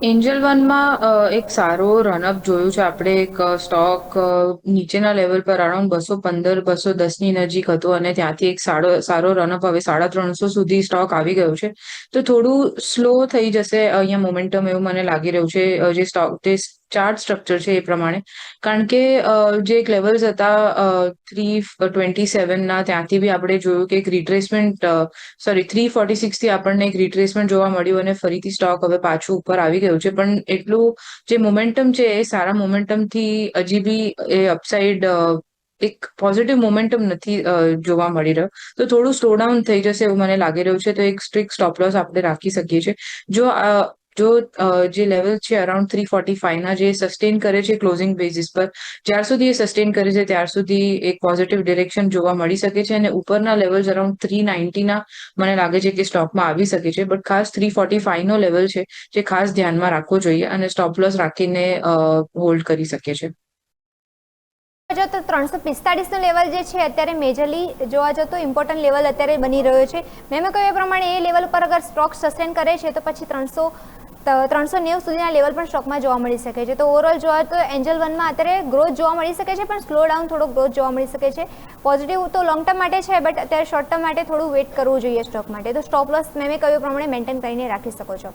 Angel વનમાં એક સારો રનઅપ જોયું છે આપણે. એક સ્ટોક નીચેના લેવલ પર અરાઉન્ડ 215 210 ની નજીક હતો અને ત્યાંથી એક સારો રનઅપ હવે 350 સુધી સ્ટોક આવી ગયો છે. તો થોડું સ્લો થઈ જશે અહીંયા મોમેન્ટમ, એવું મને લાગી રહ્યું છે જે ચાર્ટ સ્ટ્રક્ચર છે એ પ્રમાણે. કારણ કે જે એક લેવલ્સ હતા 327 ના, ત્યાંથી બી આપણે જોયું કે એક રિટ્રેસમેન્ટ, 346 થી આપણને એક રિટ્રેસમેન્ટ જોવા મળ્યું અને ફરીથી સ્ટોક હવે પાછું ઉપર આવી ગયું છે. પણ એટલું જે મોમેન્ટમ છે એ સારા મોમેન્ટમથી હજી બી એ અપસાઇડ એક પોઝિટિવ મોમેન્ટમ નથી જોવા મળી રહ્યો. તો થોડું સ્લો ડાઉન થઈ જશે એવું મને લાગી રહ્યું છે. તો એક સ્ટ્રિક્ટ સ્ટોપ લોસ આપણે રાખી શકીએ છીએ. જો જે લેવલ છે અરાઉન્ડ 345 ના, જે સસ્ટેન કરે છે ક્લોઝિંગ બેઝિસ પર, જ્યાર સુધી એ સસ્ટેન કરે છે ત્યાર સુધી એક પોઝિટિવ ડિરેક્શન જોવા મળી શકે છે. અને ઉપરના લેવલ્સ અરાઉન્ડ 390 ના મને લાગે છે કે સ્ટોકમાં આવી શકે છે. બટ ખાસ 345 નો લેવલ છે જે ખાસ ધ્યાનમાં રાખવો જોઈએ અને સ્ટોપ લોસ રાખીને હોલ્ડ કરી શકે છે. જો તો 345 નો લેવલ જે છે અત્યારે મેજરલી જોવા જતો ઇમ્પોર્ટન્ટ લેવલ અત્યારે બની રહ્યો છે. મેં કહ્યું એ પ્રમાણે એ લેવલ પર અગર સ્ટોક સસ્ટેન કરે છે તો પછી 390 સુધીના લેવલ પણ સ્ટોકમાં જોવા મળી શકે છે. તો ઓવરઓલ જોવા તો એન્જલ વનમાં અત્યારે ગ્રોથ જોવા મળી શકે છે, પણ સ્લો ડાઉન થોડો ગ્રોથ જોવા મળી શકે છે. પોઝિટિવ તો લોંગ ટર્મ માટે છે, બટ અત્યારે શોર્ટ ટર્મ માટે થોડું વેટ કરવું જોઈએ સ્ટોક માટે. તો સ્ટોપ લોસ મેં કહ્યું પ્રમાણે મેન્ટેન કરીને રાખી શકો છો.